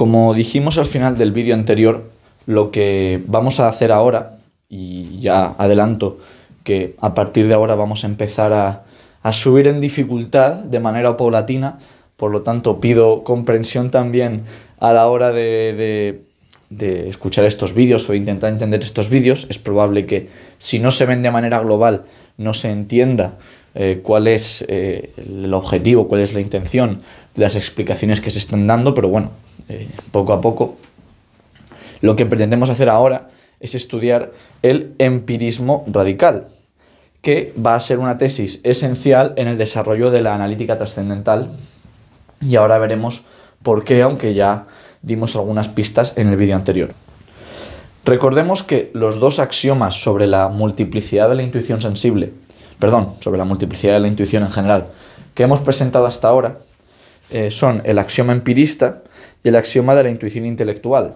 Como dijimos al final del vídeo anterior, lo que vamos a hacer ahora, y ya adelanto que a partir de ahora vamos a empezar a subir en dificultad de manera paulatina, por lo tanto pido comprensión también a la hora de escuchar estos vídeos o intentar entender estos vídeos. Es probable que si no se ven de manera global no se entienda cuál es el objetivo, cuál es la intención de las explicaciones que se están dando, pero bueno, poco a poco. Lo que pretendemos hacer ahora es estudiar el empirismo radical, que va a ser una tesis esencial en el desarrollo de la analítica trascendental, y ahora veremos por qué, aunque ya dimos algunas pistas en el vídeo anterior. Recordemos que los dos axiomas sobre la multiplicidad de la intuición sensible, sobre la multiplicidad de la intuición en general, que hemos presentado hasta ahora, son el axioma empirista y el axioma de la intuición intelectual,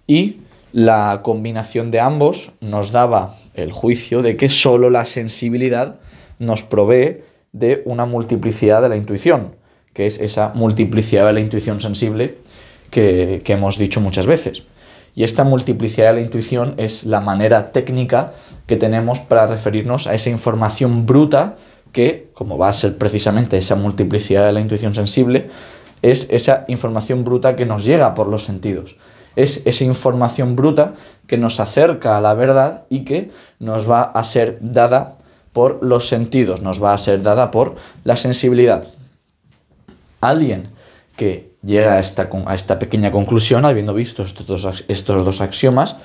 y la combinación de ambos nos daba el juicio de que solo la sensibilidad nos provee de una multiplicidad de la intuición, que es esa multiplicidad de la intuición sensible que hemos dicho muchas veces. Y esta multiplicidad de la intuición es la manera técnica que tenemos para referirnos a esa información bruta que, como va a ser precisamente esa multiplicidad de la intuición sensible, es esa información bruta que nos llega por los sentidos. Es esa información bruta que nos acerca a la verdad y que nos va a ser dada por los sentidos, nos va a ser dada por la sensibilidad. Alguien que llega a esta pequeña conclusión, habiendo visto estos dos axiomas,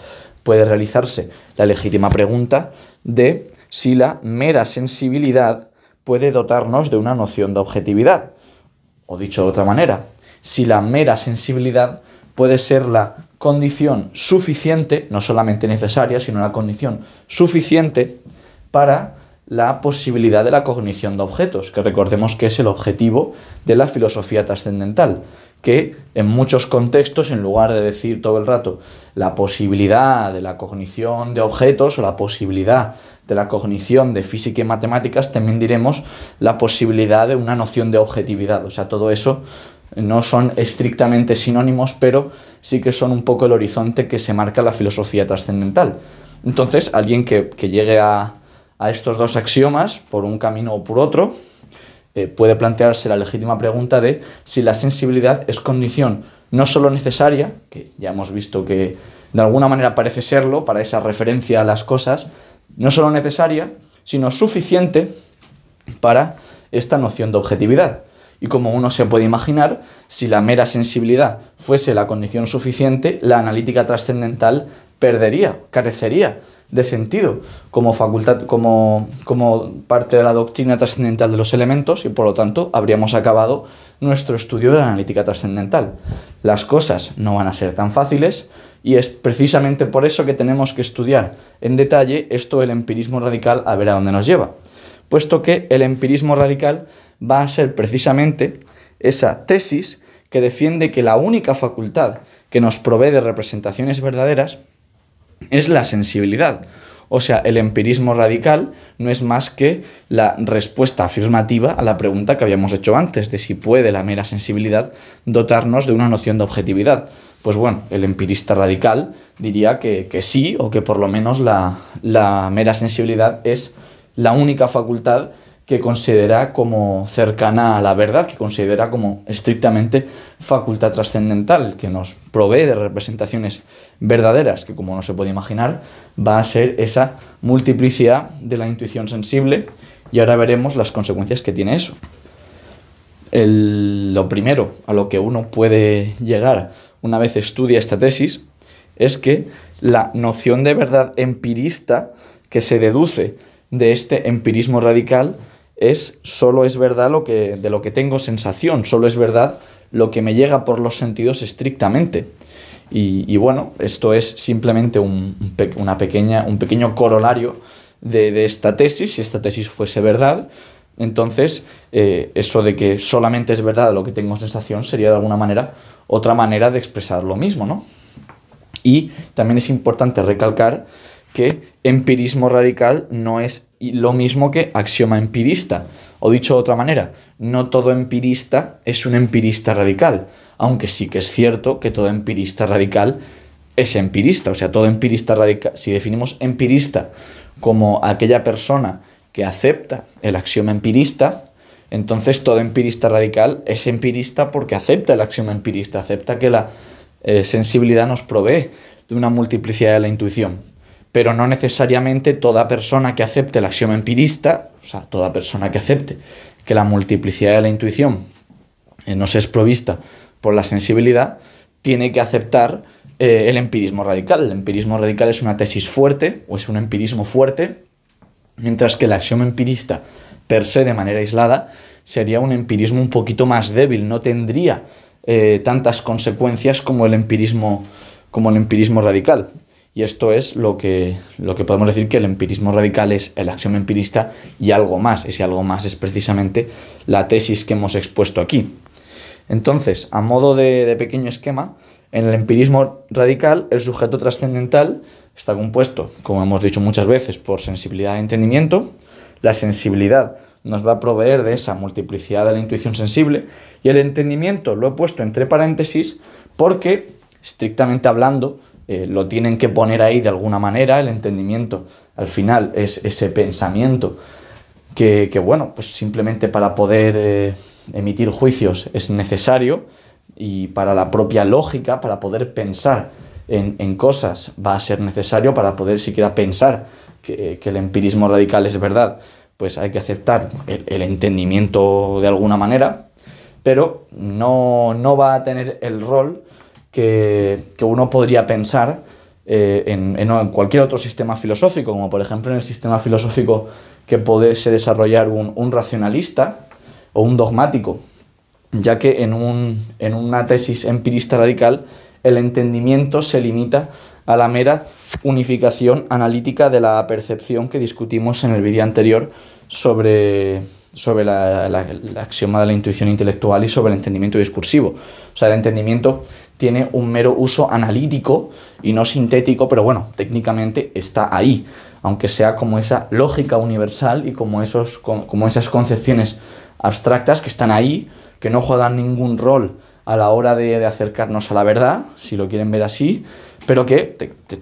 puede realizarse la legítima pregunta de si la mera sensibilidad puede dotarnos de una noción de objetividad. O dicho de otra manera, si la mera sensibilidad puede ser la condición suficiente, no solamente necesaria, sino la condición suficiente para la posibilidad de la cognición de objetos, que recordemos que es el objetivo de la filosofía trascendental, que en muchos contextos, en lugar de decir todo el rato la posibilidad de la cognición de objetos o la posibilidad de la cognición de física y matemáticas, también diremos la posibilidad de una noción de objetividad. O sea, todo eso no son estrictamente sinónimos, pero sí que son un poco el horizonte que se marca la filosofía trascendental. Entonces, alguien que llegue a estos dos axiomas, por un camino o por otro, puede plantearse la legítima pregunta de si la sensibilidad es condición no solo necesaria, que ya hemos visto que de alguna manera parece serlo para esa referencia a las cosas, no solo necesaria, sino suficiente para esta noción de objetividad. Y como uno se puede imaginar, si la mera sensibilidad fuese la condición suficiente, la analítica trascendental carecería de sentido como facultad, como parte de la doctrina trascendental de los elementos, y por lo tanto habríamos acabado nuestro estudio de la analítica trascendental. Las cosas no van a ser tan fáciles y es precisamente por eso que tenemos que estudiar en detalle esto del empirismo radical, a ver a dónde nos lleva. Puesto que el empirismo radical va a ser precisamente esa tesis que defiende que la única facultad que nos provee de representaciones verdaderas es la sensibilidad. O sea, el empirismo radical no es más que la respuesta afirmativa a la pregunta que habíamos hecho antes, de si puede la mera sensibilidad dotarnos de una noción de objetividad. Pues bueno, el empirista radical diría que sí, o que por lo menos la mera sensibilidad es la única facultad que considera como cercana a la verdad, que considera como estrictamente facultad trascendental, que nos provee de representaciones verdaderas, que como no se puede imaginar, va a ser esa multiplicidad de la intuición sensible, y ahora veremos las consecuencias que tiene eso. Lo primero a lo que uno puede llegar una vez estudia esta tesis es que la noción de verdad empirista que se deduce de este empirismo radical solo es verdad de lo que tengo sensación, solo es verdad lo que me llega por los sentidos estrictamente. Y bueno, esto es simplemente un pequeño corolario de esta tesis. Si esta tesis fuese verdad, entonces eso de que solamente es verdad lo que tengo sensación sería de alguna manera otra manera de expresar lo mismo, ¿no? Y también es importante recalcar que empirismo radical no es lo mismo que axioma empirista. O dicho de otra manera, no todo empirista es un empirista radical. aunque sí que es cierto que todo empirista radical es empirista. O sea, todo empirista radical, si definimos empirista como aquella persona que acepta el axioma empirista, entonces todo empirista radical es empirista porque acepta el axioma empirista, acepta que la sensibilidad nos provee de una multiplicidad de la intuición. Pero no necesariamente toda persona que acepte el axioma empirista, o sea, toda persona que acepte que la multiplicidad de la intuición nos es provista por la sensibilidad, tiene que aceptar el empirismo radical. El empirismo radical es una tesis fuerte o es un empirismo fuerte, mientras que el axioma empirista per se, de manera aislada, sería un empirismo un poquito más débil, no tendría tantas consecuencias como el empirismo radical. Y esto es lo que podemos decir, que el empirismo radical es el axioma empirista y algo más. Ese algo más es precisamente la tesis que hemos expuesto aquí. Entonces, a modo de pequeño esquema, en el empirismo radical el sujeto trascendental está compuesto, como hemos dicho muchas veces, por sensibilidad e entendimiento. La sensibilidad nos va a proveer de esa multiplicidad de la intuición sensible, y el entendimiento lo he puesto entre paréntesis porque, estrictamente hablando, lo tienen que poner ahí de alguna manera. El entendimiento al final es ese pensamiento que bueno, pues simplemente para poder emitir juicios es necesario, y para la propia lógica, para poder pensar en cosas, va a ser necesario. Para poder siquiera pensar que el empirismo radical es verdad, pues hay que aceptar el entendimiento de alguna manera, pero no va a tener el rol que uno podría pensar en cualquier otro sistema filosófico, como por ejemplo en el sistema filosófico que pudiese desarrollar un racionalista o un dogmático, ya que en una tesis empirista radical el entendimiento se limita a la mera unificación analítica de la percepción que discutimos en el vídeo anterior sobre el axioma de la intuición intelectual y sobre el entendimiento discursivo. O sea, el entendimiento tiene un mero uso analítico y no sintético, pero bueno, técnicamente está ahí, aunque sea como esa lógica universal y como esas concepciones abstractas que están ahí, que no juegan ningún rol a la hora de acercarnos a la verdad, si lo quieren ver así, pero que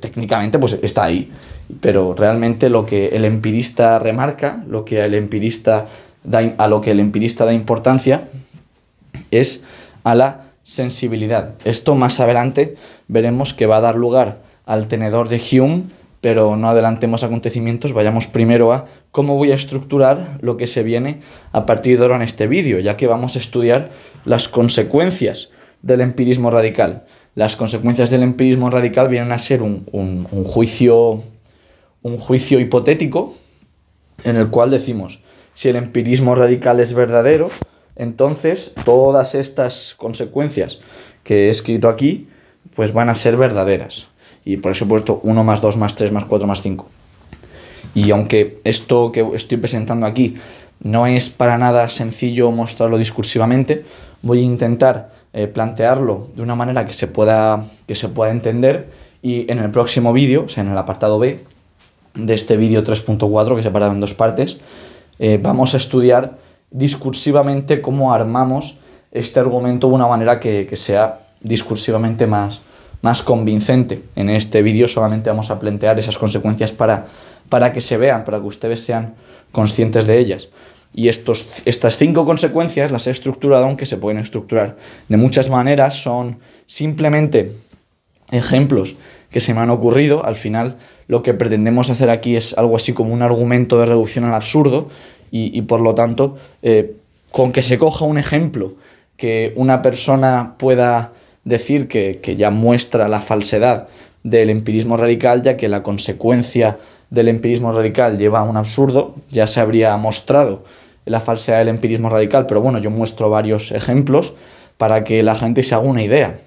técnicamente pues está ahí. Pero realmente lo que el empirista remarca, a lo que el empirista da importancia, es a la sensibilidad. Esto más adelante veremos que va a dar lugar al tenedor de Hume, pero no adelantemos acontecimientos, vayamos primero a cómo voy a estructurar lo que se viene a partir de ahora en este vídeo, ya que vamos a estudiar las consecuencias del empirismo radical. Las consecuencias del empirismo radical vienen a ser un juicio hipotético, en el cual decimos, si el empirismo radical es verdadero, entonces todas estas consecuencias que he escrito aquí pues van a ser verdaderas. Y por eso he puesto 1 más 2 más 3 más 4 más 5. Y aunque esto que estoy presentando aquí no es para nada sencillo mostrarlo discursivamente, voy a intentar plantearlo de una manera que se pueda entender, y en el próximo vídeo, o sea, en el apartado B de este vídeo 3.4, que he separado en 2 partes, vamos a estudiar discursivamente cómo armamos este argumento de una manera que sea discursivamente más convincente. En este vídeo solamente vamos a plantear esas consecuencias para que se vean, para que ustedes sean conscientes de ellas. Y estas 5 consecuencias las he estructurado, aunque se pueden estructurar de muchas maneras. Son simplemente ejemplos que se me han ocurrido. Al final lo que pretendemos hacer aquí es algo así como un argumento de reducción al absurdo, y por lo tanto, con que se coja un ejemplo que una persona pueda decir que ya muestra la falsedad del empirismo radical, ya que la consecuencia del empirismo radical lleva a un absurdo, ya se habría mostrado la falsedad del empirismo radical, pero bueno, yo muestro varios ejemplos para que la gente se haga una idea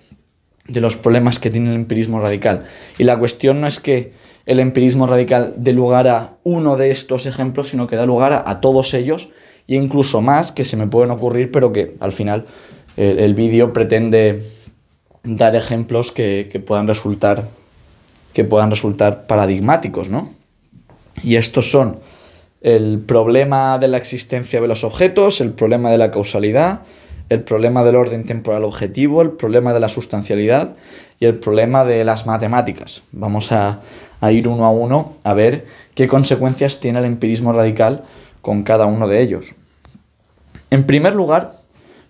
de los problemas que tiene el empirismo radical. Y la cuestión no es que el empirismo radical dé lugar a uno de estos ejemplos, sino que da lugar a todos ellos, e incluso más que se me pueden ocurrir, pero que al final el vídeo pretende dar ejemplos que puedan resultar paradigmáticos, ¿no? Y estos son el problema de la existencia de los objetos, el problema de la causalidad, el problema del orden temporal objetivo, el problema de la sustancialidad y el problema de las matemáticas. Vamos a ir uno a uno a ver qué consecuencias tiene el empirismo radical con cada uno de ellos. En primer lugar,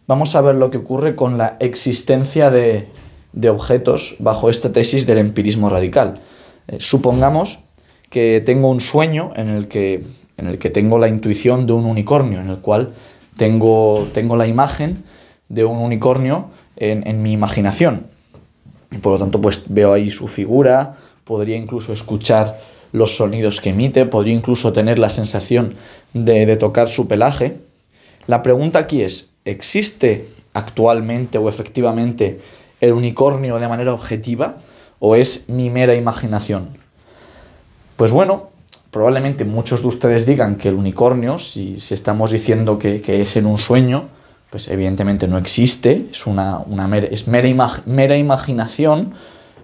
vamos a ver lo que ocurre con la existencia de objetos bajo esta tesis del empirismo radical. Supongamos que tengo un sueño en el que tengo la intuición de un unicornio, en el cual tengo la imagen de un unicornio en mi imaginación. Y por lo tanto, pues veo ahí su figura, podría incluso escuchar los sonidos que emite, podría incluso tener la sensación de tocar su pelaje. La pregunta aquí es, ¿existe actualmente o efectivamente el unicornio de manera objetiva o es mi mera imaginación? Pues bueno, probablemente muchos de ustedes digan que el unicornio, si estamos diciendo que es en un sueño, pues evidentemente no existe, es mera imaginación,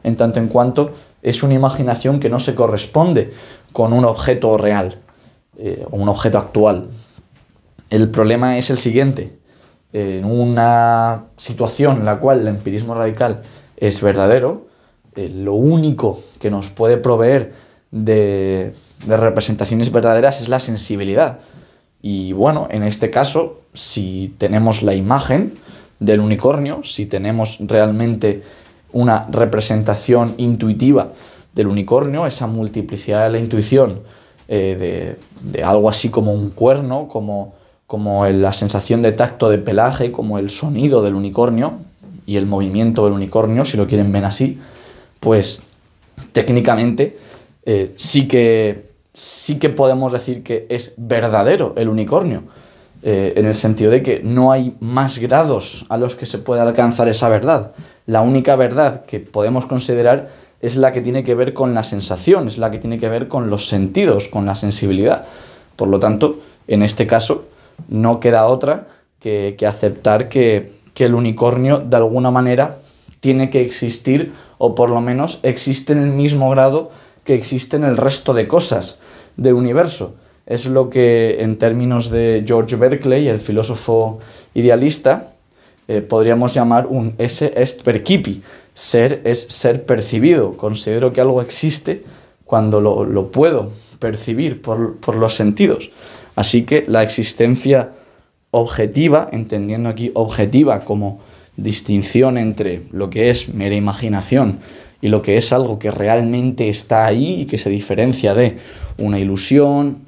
en tanto en cuanto es una imaginación que no se corresponde con un objeto real o un objeto actual. El problema es el siguiente: en una situación en la cual el empirismo radical es verdadero, lo único que nos puede proveer de representaciones verdaderas es la sensibilidad. Y bueno, en este caso, si tenemos la imagen del unicornio, si tenemos realmente una representación intuitiva del unicornio, esa multiplicidad de la intuición de algo así como un cuerno, como la sensación de tacto de pelaje, como el sonido del unicornio y el movimiento del unicornio, si lo quieren ver así, pues técnicamente sí que podemos decir que es verdadero el unicornio, en el sentido de que no hay más grados a los que se puede alcanzar esa verdad. La única verdad que podemos considerar es la que tiene que ver con la sensación, es la que tiene que ver con los sentidos, con la sensibilidad. Por lo tanto, en este caso, no queda otra que aceptar que el unicornio, de alguna manera, tiene que existir, o por lo menos existe en el mismo grado que existen el resto de cosas del universo. Es lo que, en términos de George Berkeley, el filósofo idealista, podríamos llamar un esse est percipi. Ser es ser percibido. Considero que algo existe cuando lo puedo percibir por los sentidos. Así que la existencia objetiva, entendiendo aquí objetiva como distinción entre lo que es mera imaginación y lo que es algo que realmente está ahí y que se diferencia de una ilusión,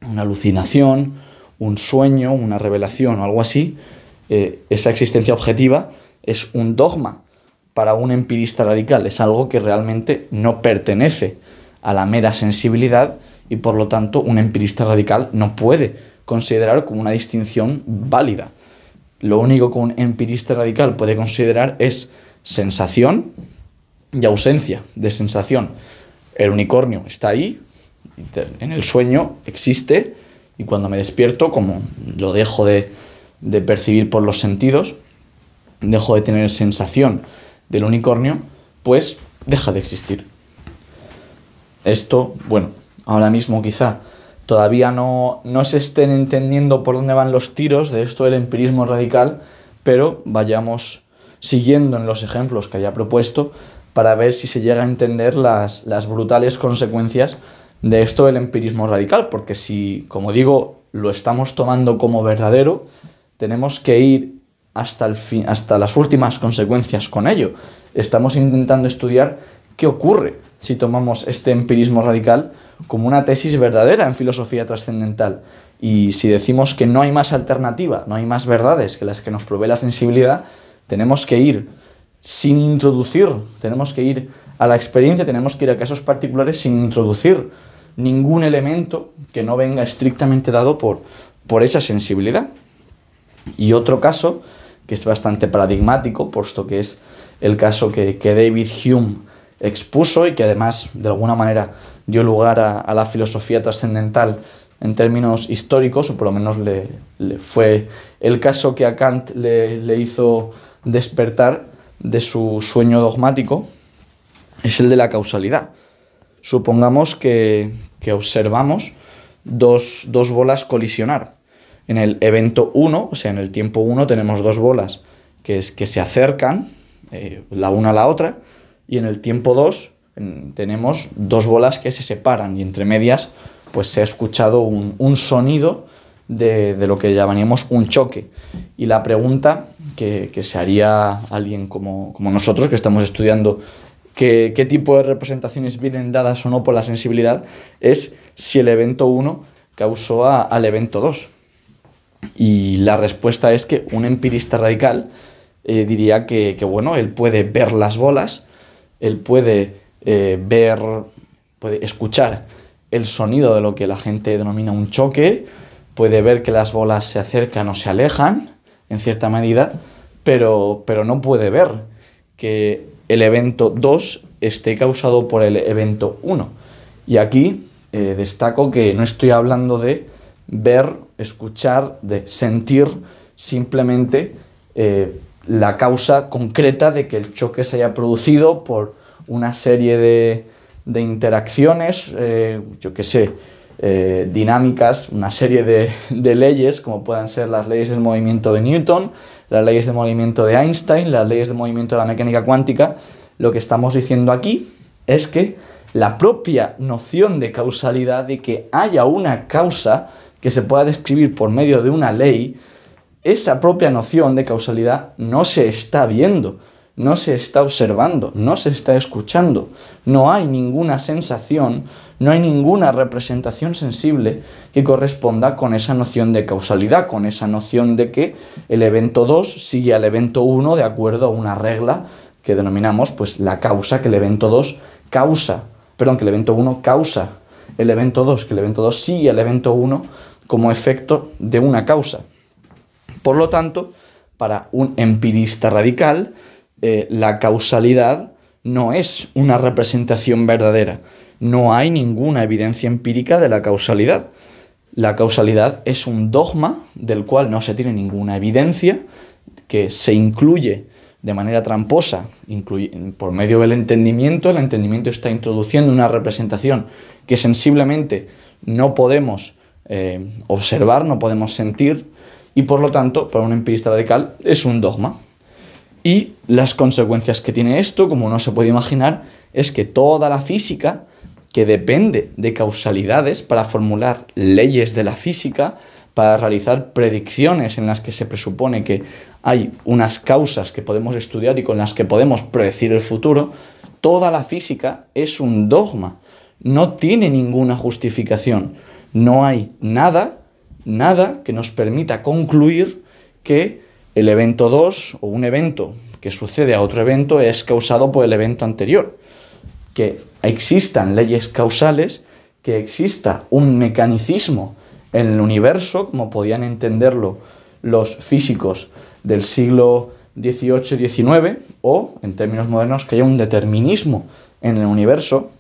una alucinación, un sueño, una revelación o algo así, esa existencia objetiva es un dogma para un empirista radical, es algo que realmente no pertenece a la mera sensibilidad y por lo tanto un empirista radical no puede considerar como una distinción válida. Lo único que un empirista radical puede considerar es sensación y ausencia de sensación. El unicornio está ahí, en el sueño existe, y cuando me despierto, como lo dejo de percibir por los sentidos, dejo de tener sensación del unicornio, pues deja de existir. Esto, bueno, ahora mismo quizá todavía no se estén entendiendo por dónde van los tiros de esto del empirismo radical, pero vayamos siguiendo en los ejemplos que haya propuesto para ver si se llega a entender las brutales consecuencias de esto del empirismo radical, porque si, como digo, lo estamos tomando como verdadero, tenemos que ir hasta el fin, hasta las últimas consecuencias con ello. Estamos intentando estudiar qué ocurre si tomamos este empirismo radical como una tesis verdadera en filosofía trascendental. Y si decimos que no hay más alternativa, no hay más verdades que las que nos provee la sensibilidad, tenemos que ir sin introducir, tenemos que ir a la experiencia, tenemos que ir a casos particulares sin introducir ningún elemento que no venga estrictamente dado por esa sensibilidad. Y otro caso, que es bastante paradigmático, puesto que es el caso que David Hume expuso y que además de alguna manera dio lugar a la filosofía trascendental en términos históricos, o por lo menos le fue el caso que a Kant le hizo despertar de su sueño dogmático, es el de la causalidad. Supongamos que observamos dos bolas colisionar. En el evento 1, o sea, en el tiempo 1, tenemos dos bolas que se acercan la una a la otra, y en el tiempo 2 tenemos dos bolas que se separan, y entre medias pues se ha escuchado un sonido de lo que llamaríamos un choque. Y la pregunta que se haría alguien como nosotros, que estamos estudiando qué tipo de representaciones vienen dadas o no por la sensibilidad, es si el evento 1 causó al evento 2. Y la respuesta es que un empirista radical diría que, bueno, él puede ver las bolas, él puede puede escuchar el sonido de lo que la gente denomina un choque, puede ver que las bolas se acercan o se alejan, en cierta medida, pero no puede ver que el evento 2 esté causado por el evento 1. Y aquí destaco que no estoy hablando de ver, escuchar, de sentir simplemente la causa concreta de que el choque se haya producido por una serie de interacciones, dinámicas, una serie de leyes, como puedan ser las leyes del movimiento de Newton, las leyes de movimiento de Einstein, las leyes de movimiento de la mecánica cuántica. Lo que estamos diciendo aquí es que la propia noción de causalidad, de que haya una causa que se pueda describir por medio de una ley, esa propia noción de causalidad no se está viendo, no se está observando, no se está escuchando. No hay ninguna sensación, no hay ninguna representación sensible que corresponda con esa noción de causalidad, con esa noción de que el evento 2 sigue al evento 1 de acuerdo a una regla que denominamos pues la causa, que el evento 2 causa, perdón, que el evento 1 causa el evento 2, que el evento 2 sigue al evento 1 como efecto de una causa. Por lo tanto, para un empirista radical, la causalidad no es una representación verdadera. No hay ninguna evidencia empírica de la causalidad. La causalidad es un dogma del cual no se tiene ninguna evidencia, que se incluye de manera tramposa, por medio del entendimiento. El entendimiento está introduciendo una representación que sensiblemente no podemos observar, no podemos sentir, y por lo tanto, para un empirista radical, es un dogma. Y las consecuencias que tiene esto, como uno se puede imaginar, es que toda la física, que depende de causalidades para formular leyes de la física, para realizar predicciones en las que se presupone que hay unas causas que podemos estudiar y con las que podemos predecir el futuro, toda la física es un dogma, no tiene ninguna justificación, no hay nada que nos permita concluir que el evento 2 o un evento que sucede a otro evento es causado por el evento anterior. Que existan leyes causales, que exista un mecanicismo en el universo, como podían entenderlo los físicos del siglo XVIII y XIX, o, en términos modernos, que haya un determinismo en el universo,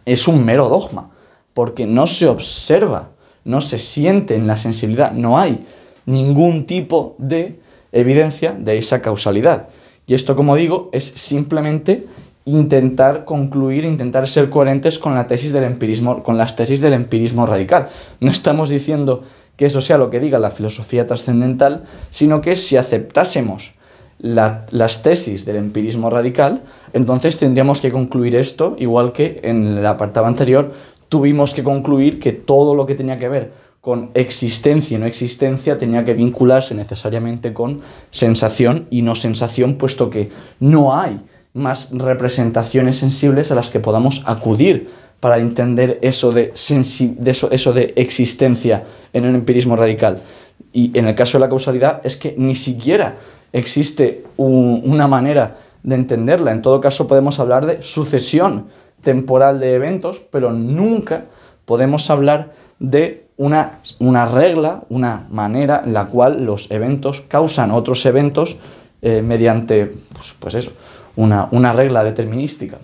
es un mero dogma, porque no se observa, no se siente en la sensibilidad, no hay ningún tipo de evidencia de esa causalidad. Y esto, como digo, es simplemente intentar concluir, intentar ser coherentes con la tesis del empirismo, con las tesis del empirismo radical. No estamos diciendo que eso sea lo que diga la filosofía trascendental, sino que si aceptásemos las tesis del empirismo radical, entonces tendríamos que concluir esto, igual que en el apartado anterior tuvimos que concluir que todo lo que tenía que ver con existencia y no existencia tenía que vincularse necesariamente con sensación y no sensación, puesto que no hay más representaciones sensibles a las que podamos acudir para entender eso de existencia en un empirismo radical. Y en el caso de la causalidad es que ni siquiera existe una manera de entenderla. En todo caso podemos hablar de sucesión temporal de eventos, pero nunca podemos hablar de una regla, una manera en la cual los eventos causan otros eventos mediante pues eso, una regla determinística.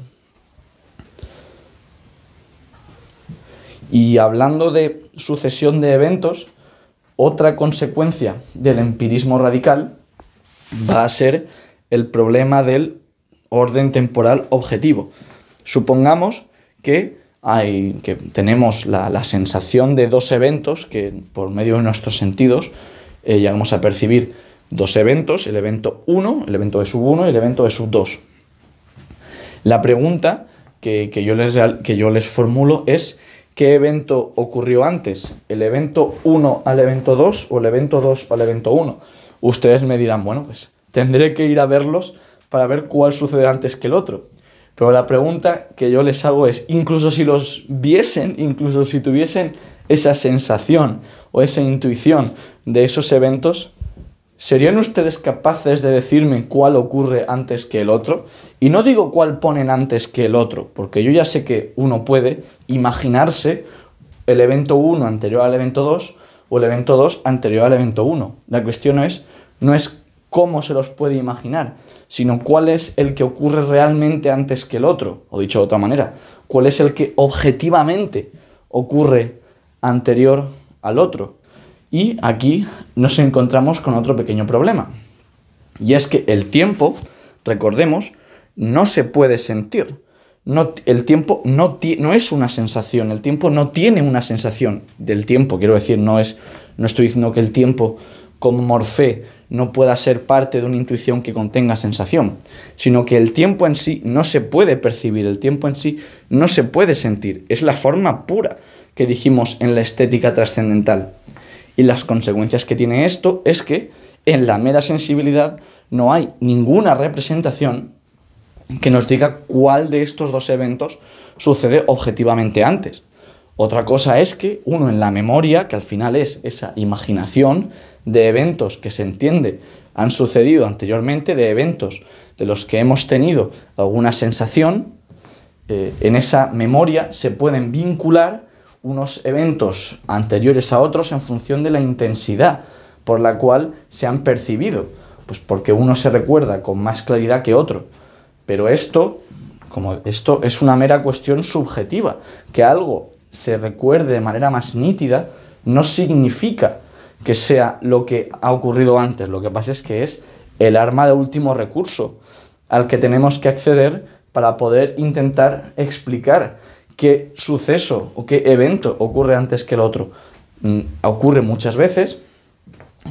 Y hablando de sucesión de eventos, otra consecuencia del empirismo radical va a ser el problema del orden temporal objetivo. Supongamos que que tenemos la sensación de dos eventos que por medio de nuestros sentidos llegamos a percibir dos eventos, el evento 1, el evento de sub 1 y el evento de sub 2. La pregunta que yo les formulo es: ¿qué evento ocurrió antes? ¿El evento 1 al evento 2 o el evento 2 al evento 1? Ustedes me dirán, bueno, pues tendré que ir a verlos para ver cuál sucede antes que el otro. Pero la pregunta que yo les hago es, incluso si los viesen, incluso si tuviesen esa sensación o esa intuición de esos eventos, ¿serían ustedes capaces de decirme cuál ocurre antes que el otro? Y no digo cuál ponen antes que el otro, porque yo ya sé que uno puede imaginarse el evento 1 anterior al evento 2 o el evento 2 anterior al evento 1. La cuestión no es cómo se los puede imaginar, sino cuál es el que ocurre realmente antes que el otro. O dicho de otra manera, cuál es el que objetivamente ocurre anterior al otro. Y aquí nos encontramos con otro pequeño problema. Y es que el tiempo, recordemos, no se puede sentir. El tiempo no es una sensación. El tiempo no tiene una sensación del tiempo. Quiero decir, no estoy diciendo que el tiempo como morfé no pueda ser parte de una intuición que contenga sensación, sino que el tiempo en sí no se puede percibir, el tiempo en sí no se puede sentir. Es la forma pura que dijimos en la estética trascendental. Y las consecuencias que tiene esto es que en la mera sensibilidad no hay ninguna representación que nos diga cuál de estos dos eventos sucede objetivamente antes. Otra cosa es que uno en la memoria, que al final es esa imaginación de eventos que se entiende han sucedido anteriormente, de eventos de los que hemos tenido alguna sensación, en esa memoria se pueden vincular unos eventos anteriores a otros en función de la intensidad por la cual se han percibido, pues porque uno se recuerda con más claridad que otro. Pero esto es una mera cuestión subjetiva, que algo se recuerde de manera más nítida no significa que sea lo que ha ocurrido antes. Lo que pasa es que es el arma de último recurso al que tenemos que acceder para poder intentar explicar qué suceso o qué evento ocurre antes que el otro. Ocurre muchas veces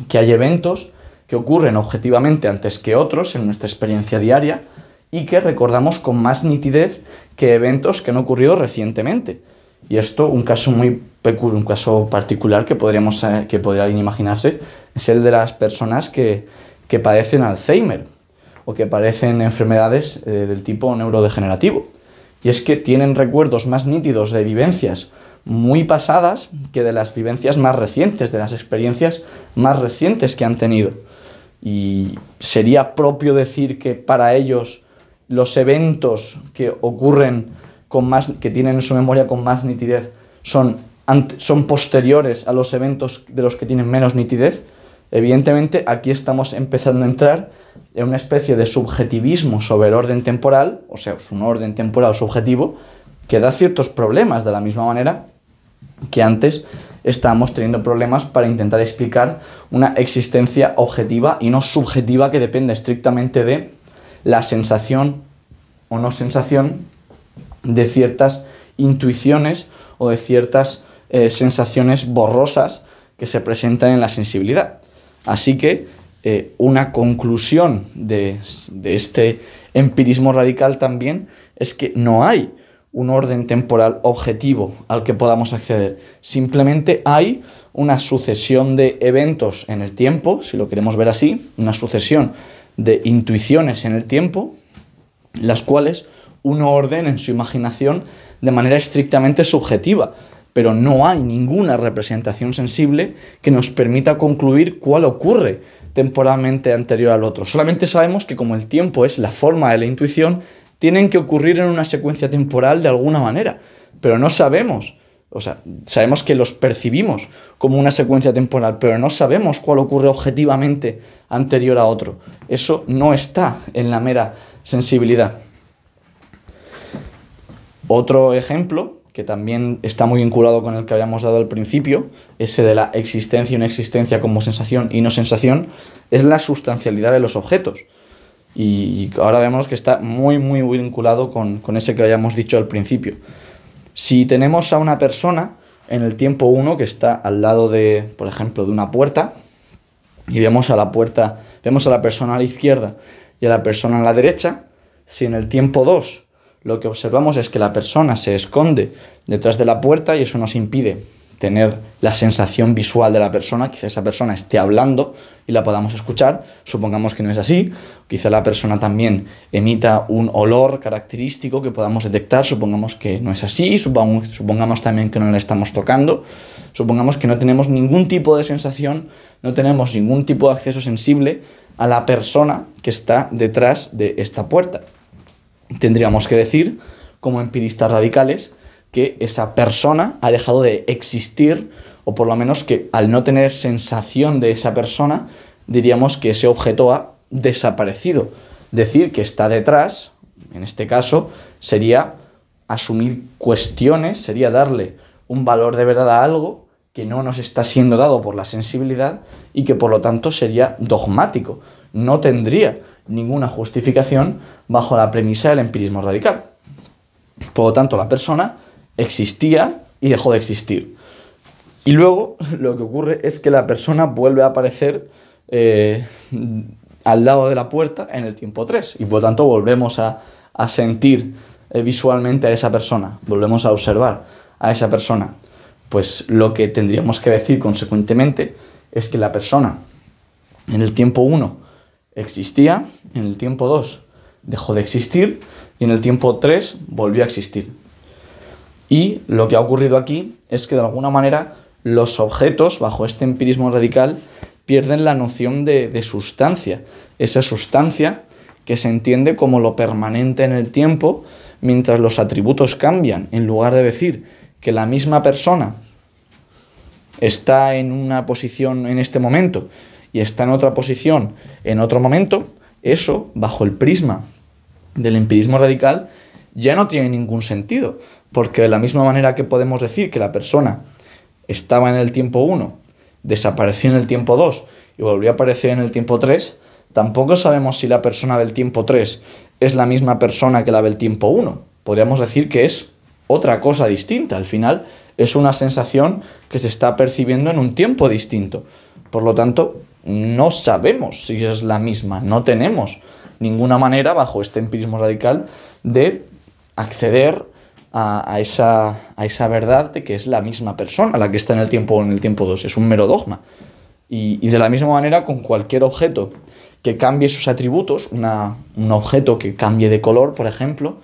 que hay eventos que ocurren objetivamente antes que otros en nuestra experiencia diaria y que recordamos con más nitidez que eventos que han ocurrido recientemente. Y esto, un caso un caso particular que podrían imaginarse, es el de las personas que padecen Alzheimer o que padecen enfermedades del tipo neurodegenerativo. Y es que tienen recuerdos más nítidos de vivencias muy pasadas que de las vivencias más recientes, de las experiencias más recientes que han tenido. Y sería propio decir que para ellos los eventos que ocurren que tienen en su memoria con más nitidez son posteriores a los eventos de los que tienen menos nitidez. Evidentemente, aquí estamos empezando a entrar en una especie de subjetivismo sobre el orden temporal, o sea, es un orden temporal subjetivo, que da ciertos problemas, de la misma manera que antes estábamos teniendo problemas para intentar explicar una existencia objetiva y no subjetiva que depende estrictamente de la sensación o no sensación de ciertas intuiciones o de ciertas sensaciones borrosas que se presentan en la sensibilidad. Así que una conclusión de este empirismo radical también es que no hay un orden temporal objetivo al que podamos acceder. Simplemente hay una sucesión de eventos en el tiempo, si lo queremos ver así, una sucesión de intuiciones en el tiempo, las cuales uno ordena en su imaginación de manera estrictamente subjetiva, pero no hay ninguna representación sensible que nos permita concluir cuál ocurre temporalmente anterior al otro. Solamente sabemos que como el tiempo es la forma de la intuición, tienen que ocurrir en una secuencia temporal de alguna manera, pero no sabemos, sabemos que los percibimos como una secuencia temporal, pero no sabemos cuál ocurre objetivamente anterior a otro. Eso no está en la mera sensibilidad. Otro ejemplo, que también está muy vinculado con el que habíamos dado al principio, ese de la existencia y no existencia como sensación y no sensación, es la sustancialidad de los objetos. Y ahora vemos que está muy vinculado con ese que habíamos dicho al principio. Si tenemos a una persona en el tiempo 1 que está al lado de, por ejemplo, de una puerta, y vemos a la persona a la izquierda y a la persona a la derecha, si en el tiempo 2 lo que observamos es que la persona se esconde detrás de la puerta y eso nos impide tener la sensación visual de la persona, quizá esa persona esté hablando y la podamos escuchar, supongamos que no es así, quizá la persona también emita un olor característico que podamos detectar, supongamos que no es así, supongamos también que no le estamos tocando, supongamos que no tenemos ningún tipo de sensación, no tenemos ningún tipo de acceso sensible a la persona que está detrás de esta puerta. Tendríamos que decir, como empiristas radicales, que esa persona ha dejado de existir, o por lo menos que al no tener sensación de esa persona, diríamos que ese objeto ha desaparecido. Decir que está detrás, en este caso, sería asumir cuestiones, sería darle un valor de verdad a algo que no nos está siendo dado por la sensibilidad y que por lo tanto sería dogmático. No tendría ninguna justificación bajo la premisa del empirismo radical. Por lo tanto, la persona existía y dejó de existir. Y luego lo que ocurre es que la persona vuelve a aparecer al lado de la puerta en el tiempo 3 y por lo tanto volvemos a sentir visualmente a esa persona, volvemos a observar a esa persona. Pues lo que tendríamos que decir consecuentemente es que la persona en el tiempo 1 existía, en el tiempo 2 dejó de existir y en el tiempo 3 volvió a existir. Y lo que ha ocurrido aquí es que de alguna manera los objetos, bajo este empirismo radical, pierden la noción de sustancia. Esa sustancia que se entiende como lo permanente en el tiempo, mientras los atributos cambian. En lugar de decir que la misma persona está en una posición en este momento y está en otra posición en otro momento, eso, bajo el prisma del empirismo radical, ya no tiene ningún sentido. Porque de la misma manera que podemos decir que la persona estaba en el tiempo 1, desapareció en el tiempo 2 y volvió a aparecer en el tiempo 3, tampoco sabemos si la persona del tiempo 3 es la misma persona que la del tiempo 1. Podríamos decir que es otra cosa distinta. Al final es una sensación que se está percibiendo en un tiempo distinto. Por lo tanto, no sabemos si es la misma. No tenemos ninguna manera, bajo este empirismo radical, de acceder a esa verdad de que es la misma persona la que está en el tiempo 1 o en el tiempo 2. Es un mero dogma. Y de la misma manera con cualquier objeto que cambie sus atributos, un objeto que cambie de color, por ejemplo,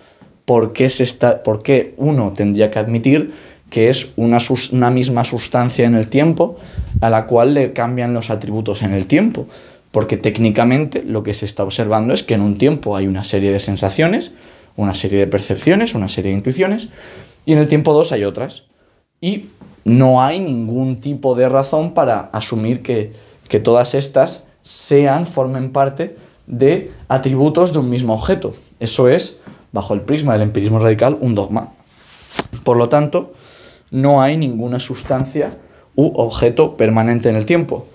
¿por qué uno tendría que admitir que es una misma sustancia en el tiempo a la cual le cambian los atributos en el tiempo? Porque técnicamente lo que se está observando es que en un tiempo hay una serie de sensaciones, una serie de percepciones, una serie de intuiciones, y en el tiempo 2 hay otras. Y no hay ningún tipo de razón para asumir que todas estas formen parte de atributos de un mismo objeto. Eso es, bajo el prisma del empirismo radical, un dogma. Por lo tanto, no hay ninguna sustancia u objeto permanente en el tiempo.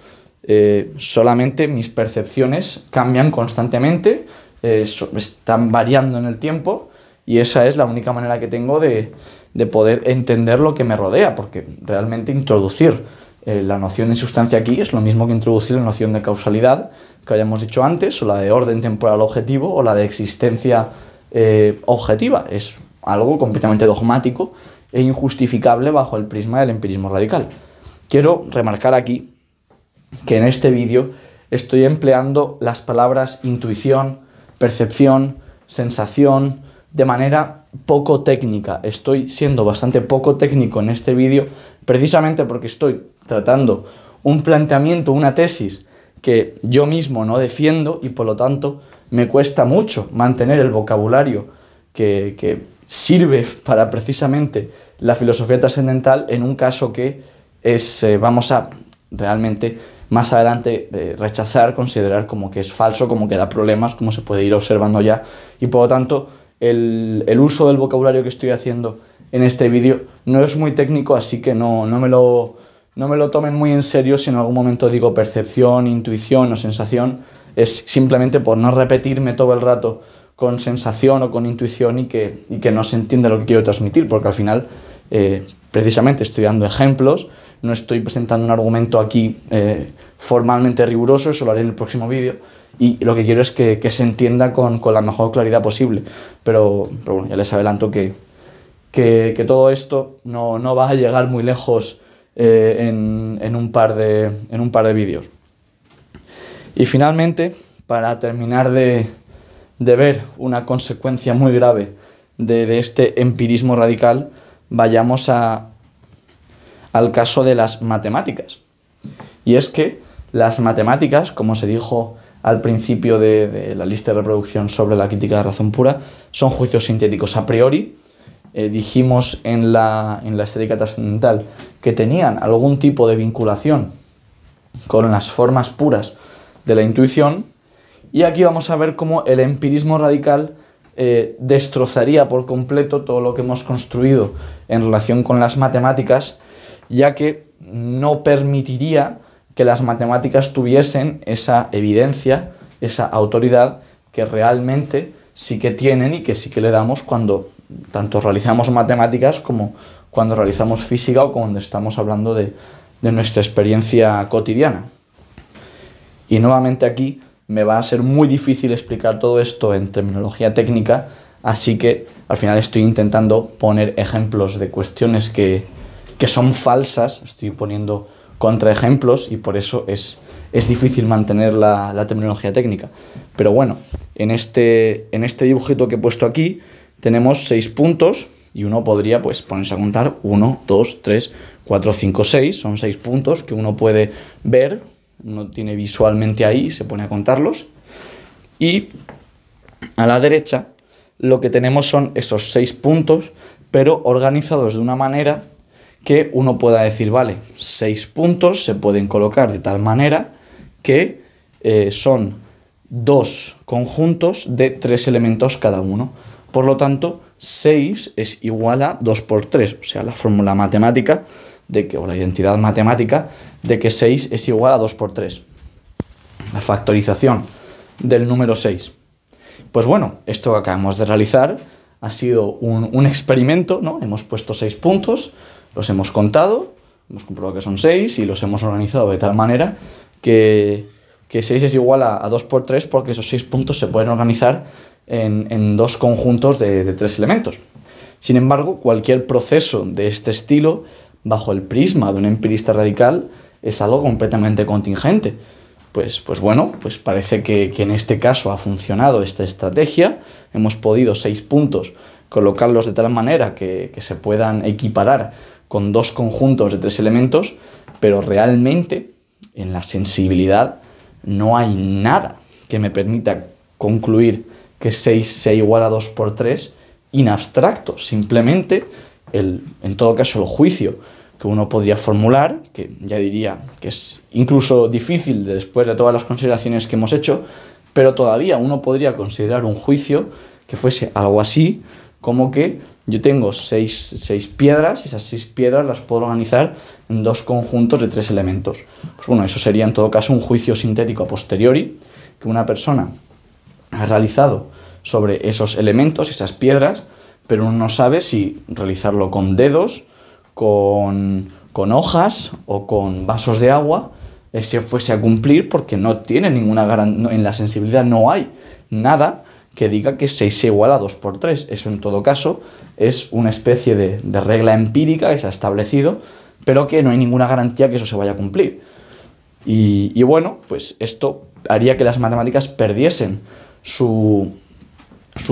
Solamente mis percepciones cambian constantemente, están variando en el tiempo, y esa es la única manera que tengo de poder entender lo que me rodea, porque realmente introducir la noción de sustancia aquí es lo mismo que introducir la noción de causalidad que habíamos dicho antes, o la de orden temporal objetivo, o la de existencia objetiva. Es algo completamente dogmático e injustificable bajo el prisma del empirismo radical. Quiero remarcar aquí que en este vídeo estoy empleando las palabras intuición, percepción, sensación, de manera poco técnica. Estoy siendo bastante poco técnico en este vídeo precisamente porque estoy tratando un planteamiento, una tesis que yo mismo no defiendo y por lo tanto me cuesta mucho mantener el vocabulario que sirve para precisamente la filosofía trascendental en un caso que vamos a realmente más adelante rechazar, considerar como que es falso, como que da problemas, como se puede ir observando ya, y por lo tanto el uso del vocabulario que estoy haciendo en este vídeo no es muy técnico, así que no me lo tomen muy en serio si en algún momento digo percepción, intuición o sensación. Es simplemente por no repetirme todo el rato con sensación o con intuición y que no se entiende lo que quiero transmitir, porque al final precisamente estoy dando ejemplos, no estoy presentando un argumento aquí formalmente riguroso, eso lo haré en el próximo vídeo, y lo que quiero es que se entienda con la mejor claridad posible. Pero bueno, ya les adelanto que todo esto no va a llegar muy lejos en un par de vídeos. Y finalmente, para terminar de ver una consecuencia muy grave de este empirismo radical, vayamos al caso de las matemáticas. Y es que las matemáticas, como se dijo al principio de la lista de reproducción sobre la crítica de la razón pura, son juicios sintéticos a priori. Dijimos en la estética trascendental que tenían algún tipo de vinculación con las formas puras de la intuición, y aquí vamos a ver cómo el empirismo radical destrozaría por completo todo lo que hemos construido en relación con las matemáticas, ya que no permitiría que las matemáticas tuviesen esa evidencia, esa autoridad que realmente sí que tienen y que sí que le damos cuando tanto realizamos matemáticas como cuando realizamos física o cuando estamos hablando de nuestra experiencia cotidiana. Y nuevamente aquí me va a ser muy difícil explicar todo esto en terminología técnica, así que al final estoy intentando poner ejemplos de cuestiones que son falsas, estoy poniendo contraejemplos y por eso es difícil mantener la terminología técnica. Pero bueno, en este dibujito que he puesto aquí tenemos 6 puntos y uno podría pues ponerse a contar 1, 2, 3, 4, 5, 6, son 6 puntos que uno puede ver, uno tiene visualmente ahí, se pone a contarlos, y a la derecha lo que tenemos son esos 6 puntos, pero organizados de una manera que uno pueda decir, vale, 6 puntos se pueden colocar de tal manera que son 2 conjuntos de 3 elementos cada uno. Por lo tanto, 6 es igual a 2 por 3, o sea, la fórmula matemática o la identidad matemática de que 6 es igual a 2 por 3. La factorización del número 6. Pues bueno, esto que acabamos de realizar ha sido un experimento, ¿no? Hemos puesto 6 puntos, los hemos contado, hemos comprobado que son 6 y los hemos organizado de tal manera que 6 es igual a 2 por 3 porque esos 6 puntos se pueden organizar en 2 conjuntos de 3 elementos. Sin embargo, cualquier proceso de este estilo, bajo el prisma de un empirista radical, es algo completamente contingente. Pues bueno, pues parece que en este caso ha funcionado esta estrategia, hemos podido 6 puntos colocarlos de tal manera que se puedan equiparar con 2 conjuntos de 3 elementos, pero realmente en la sensibilidad no hay nada que me permita concluir que 6 sea igual a 2 por 3 in abstracto. Simplemente, en todo caso, el juicio que uno podría formular, que ya diría que es incluso difícil después de todas las consideraciones que hemos hecho, pero todavía uno podría considerar un juicio que fuese algo así, como que yo tengo 6 piedras y esas 6 piedras las puedo organizar en 2 conjuntos de 3 elementos. Pues bueno, eso sería en todo caso un juicio sintético a posteriori que una persona ha realizado sobre esos elementos, esas piedras, pero uno no sabe si realizarlo con dedos, con hojas o con vasos de agua, si fuese a cumplir, porque no tiene ninguna garantía, en la sensibilidad no hay nada que diga que 6 sea igual a 2 por 3. Eso en todo caso es una especie de regla empírica que se ha establecido, pero que no hay ninguna garantía que eso se vaya a cumplir. Y bueno, pues esto haría que las matemáticas perdiesen su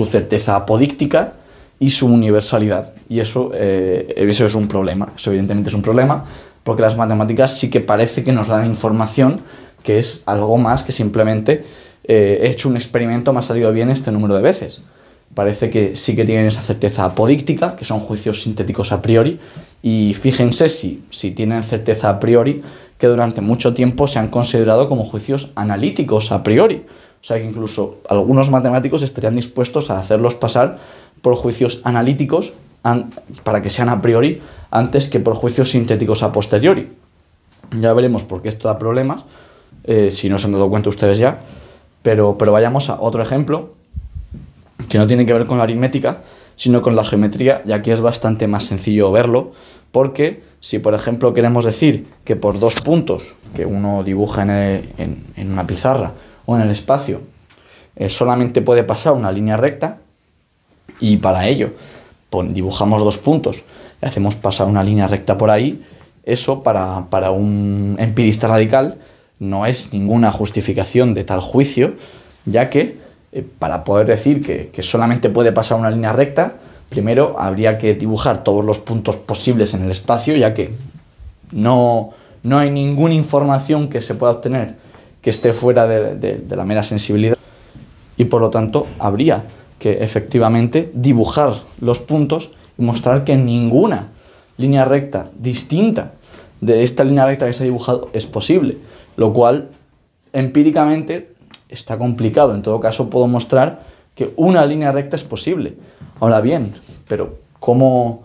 certeza apodíctica y su universalidad. Y eso es un problema. Eso evidentemente es un problema, porque las matemáticas sí que parece que nos dan información que es algo más que simplemente he hecho un experimento, me ha salido bien este número de veces. Parece que sí que tienen esa certeza apodíctica, que son juicios sintéticos a priori, y fíjense si tienen certeza a priori, que durante mucho tiempo se han considerado como juicios analíticos a priori. O sea que incluso algunos matemáticos estarían dispuestos a hacerlos pasar por juicios analíticos para que sean a priori antes que por juicios sintéticos a posteriori. Ya veremos por qué esto da problemas, si no se han dado cuenta ustedes ya, pero vayamos a otro ejemplo que no tiene que ver con la aritmética, sino con la geometría, y aquí es bastante más sencillo verlo, porque si por ejemplo queremos decir que por dos puntos que uno dibuja en una pizarra o en el espacio solamente puede pasar una línea recta, y para ello dibujamos dos puntos y hacemos pasar una línea recta por ahí, eso para un empirista radical no es ninguna justificación de tal juicio, ya que para poder decir que solamente puede pasar una línea recta, primero habría que dibujar todos los puntos posibles en el espacio, ya que no hay ninguna información que se pueda obtener que esté fuera de la mera sensibilidad, y por lo tanto habría que efectivamente dibujar los puntos y mostrar que ninguna línea recta distinta de esta línea recta que se ha dibujado es posible, lo cual empíricamente está complicado. En todo caso puedo mostrar que una línea recta es posible. Ahora bien, pero ¿cómo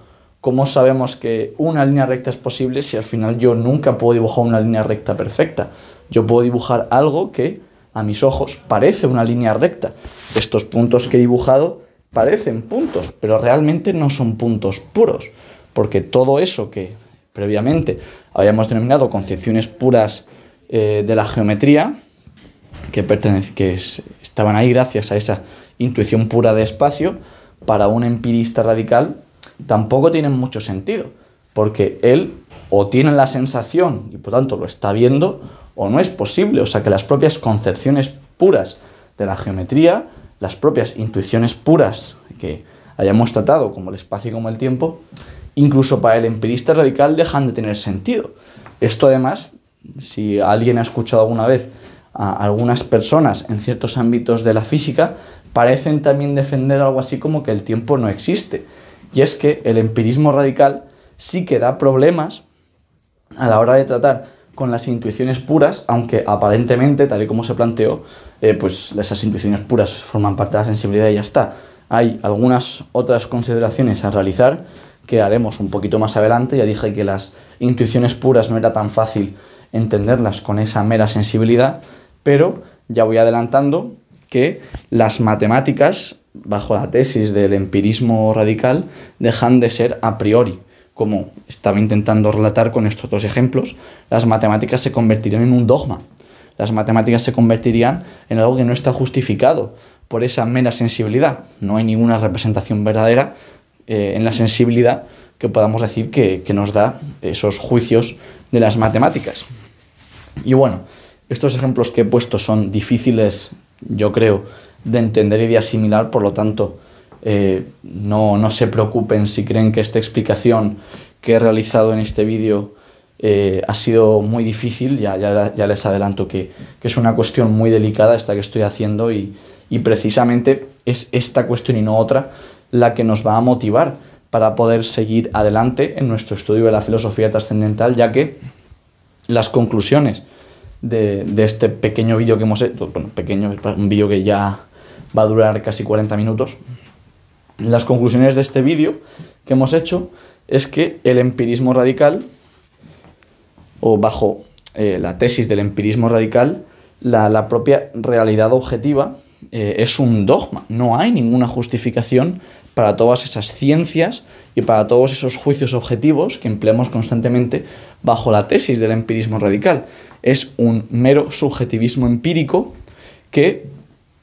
sabemos que una línea recta es posible si al final yo nunca puedo dibujar una línea recta perfecta? Yo puedo dibujar algo que a mis ojos parece una línea recta. Estos puntos que he dibujado parecen puntos, pero realmente no son puntos puros, porque todo eso que previamente habíamos denominado concepciones puras de la geometría, que estaban ahí gracias a esa intuición pura de espacio, para un empirista radical tampoco tienen mucho sentido, porque él o tiene la sensación y por tanto lo está viendo, o no es posible. O sea que las propias concepciones puras de la geometría, las propias intuiciones puras que hayamos tratado, como el espacio y como el tiempo, incluso para el empirista radical dejan de tener sentido. Esto además, si alguien ha escuchado alguna vez a algunas personas en ciertos ámbitos de la física, parecen también defender algo así como que el tiempo no existe. Y es que el empirismo radical sí que da problemas a la hora de tratar con las intuiciones puras, aunque aparentemente, tal y como se planteó, pues esas intuiciones puras forman parte de la sensibilidad y ya está. Hay algunas otras consideraciones a realizar que haremos un poquito más adelante. Ya dije que las intuiciones puras no era tan fácil entenderlas con esa mera sensibilidad, pero ya voy adelantando que las matemáticas, bajo la tesis del empirismo radical, dejan de ser a priori. Como estaba intentando relatar con estos dos ejemplos, las matemáticas se convertirían en un dogma. Las matemáticas se convertirían en algo que no está justificado por esa mera sensibilidad. No hay ninguna representación verdadera en la sensibilidad que podamos decir que nos da esos juicios de las matemáticas. Y bueno, estos ejemplos que he puesto son difíciles, yo creo, de entender y de asimilar, por lo tanto, no se preocupen si creen que esta explicación que he realizado en este vídeo ha sido muy difícil. Ya les adelanto que es una cuestión muy delicada esta que estoy haciendo, y precisamente es esta cuestión y no otra la que nos va a motivar para poder seguir adelante en nuestro estudio de la filosofía trascendental, ya que las conclusiones de este pequeño vídeo que hemos hecho, bueno, pequeño, un vídeo que ya va a durar casi 40 minutos, las conclusiones de este vídeo que hemos hecho es que el empirismo radical, o bajo la tesis del empirismo radical, la propia realidad objetiva es un dogma. No hay ninguna justificación para todas esas ciencias y para todos esos juicios objetivos que empleamos constantemente bajo la tesis del empirismo radical. Es un mero subjetivismo empírico que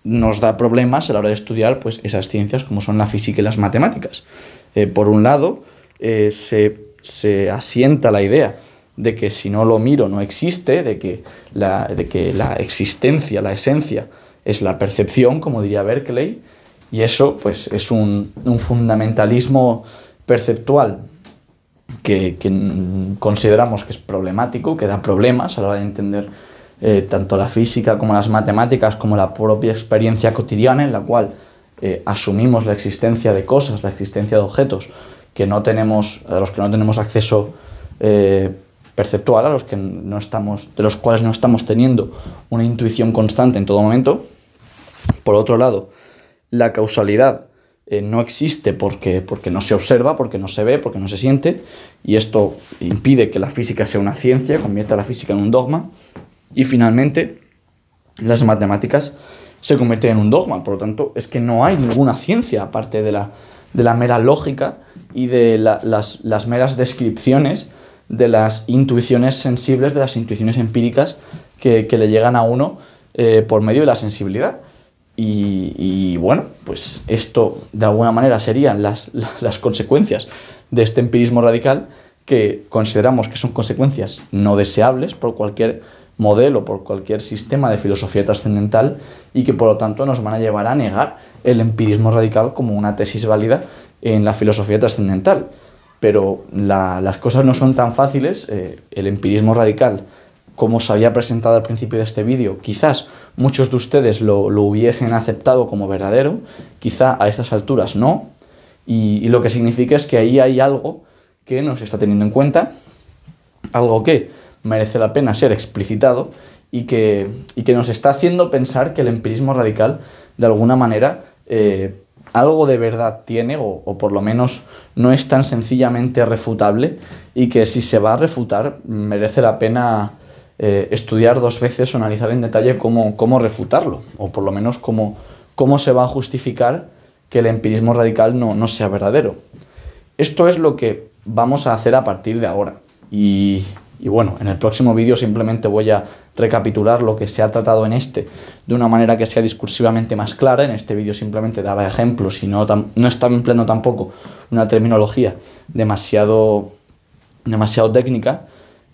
nos da problemas a la hora de estudiar pues, esas ciencias como son la física y las matemáticas. Por un lado, se asienta la idea de que si no lo miro no existe, de que la existencia, la esencia, es la percepción, como diría Berkeley, y eso pues, es un fundamentalismo perceptual que consideramos que es problemático, que da problemas a la hora de entender tanto la física como las matemáticas, como la propia experiencia cotidiana, en la cual asumimos la existencia de cosas, la existencia de objetos a los que no tenemos acceso perceptual, de los cuales no estamos teniendo una intuición constante en todo momento. Por otro lado, la causalidad no existe porque no se observa, porque no se ve, porque no se siente, y esto impide que la física sea una ciencia, convierta la física en un dogma. Y finalmente, las matemáticas se convierte en un dogma. Por lo tanto, es que no hay ninguna ciencia aparte de la mera lógica y de las meras descripciones de las intuiciones sensibles, de las intuiciones empíricas que le llegan a uno por medio de la sensibilidad. Y bueno, pues esto de alguna manera serían las consecuencias de este empirismo radical, que consideramos que son consecuencias no deseables por cualquier modelo, por cualquier sistema de filosofía trascendental, y que por lo tanto nos van a llevar a negar el empirismo radical como una tesis válida en la filosofía trascendental. Pero las cosas no son tan fáciles. El empirismo radical, como os había presentado al principio de este vídeo, quizás muchos de ustedes lo hubiesen aceptado como verdadero, quizá a estas alturas no, y lo que significa es que ahí hay algo que no se está teniendo en cuenta, algo que merece la pena ser explicitado y que nos está haciendo pensar que el empirismo radical, de alguna manera, algo de verdad tiene, o por lo menos no es tan sencillamente refutable, y que si se va a refutar merece la pena estudiar dos veces o analizar en detalle cómo refutarlo, o por lo menos cómo se va a justificar que el empirismo radical no sea verdadero. Esto es lo que vamos a hacer a partir de ahora. Y bueno, en el próximo vídeo simplemente voy a recapitular lo que se ha tratado en este de una manera que sea discursivamente más clara. En este vídeo simplemente daba ejemplos y no estaba empleando tampoco una terminología demasiado técnica.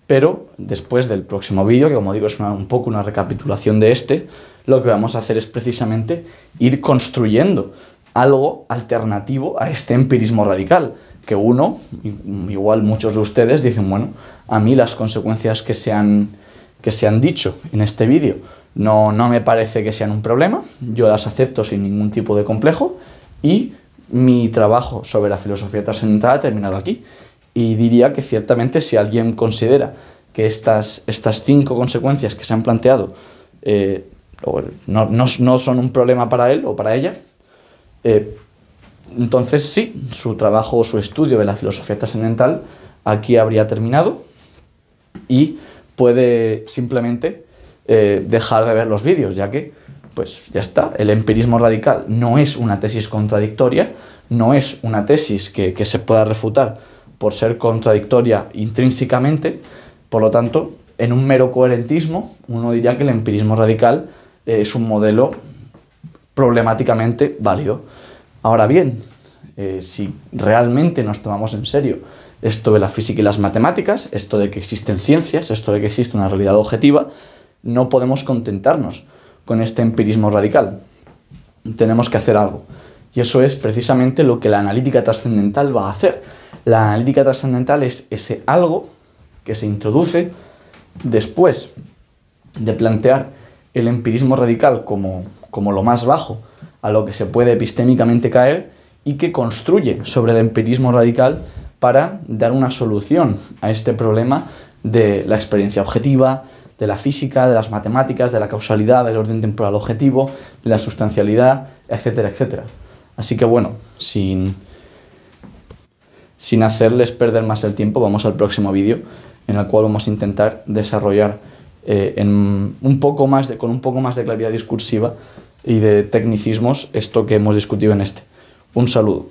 Pero después del próximo vídeo, que como digo es un poco una recapitulación de este, lo que vamos a hacer es precisamente ir construyendo algo alternativo a este empirismo radical, que igual muchos de ustedes dicen, bueno, a mí las consecuencias que se han dicho en este vídeo no me parece que sean un problema, yo las acepto sin ningún tipo de complejo, y mi trabajo sobre la filosofía trascendental ha terminado aquí. Y diría que ciertamente, si alguien considera que estas 5 consecuencias que se han planteado no son un problema para él o para ella, entonces sí, su trabajo o su estudio de la filosofía trascendental aquí habría terminado, y puede simplemente dejar de ver los vídeos, ya que pues ya está. El empirismo radical no es una tesis contradictoria, no es una tesis que se pueda refutar por ser contradictoria intrínsecamente. Por lo tanto, en un mero coherentismo, uno diría que el empirismo radical es un modelo problemáticamente válido. Ahora bien, si realmente nos tomamos en serio esto de la física y las matemáticas, esto de que existen ciencias, esto de que existe una realidad objetiva, no podemos contentarnos con este empirismo radical. Tenemos que hacer algo. Y eso es precisamente lo que la analítica trascendental va a hacer. La analítica trascendental es ese algo que se introduce después de plantear el empirismo radical como lo más bajo a lo que se puede epistémicamente caer, y que construye sobre el empirismo radical para dar una solución a este problema de la experiencia objetiva, de la física, de las matemáticas, de la causalidad, del orden temporal objetivo, de la sustancialidad, etcétera, etcétera. Así que bueno, sin hacerles perder más el tiempo, vamos al próximo vídeo, en el cual vamos a intentar desarrollar con un poco más de claridad discursiva y de tecnicismos esto que hemos discutido en este. Un saludo.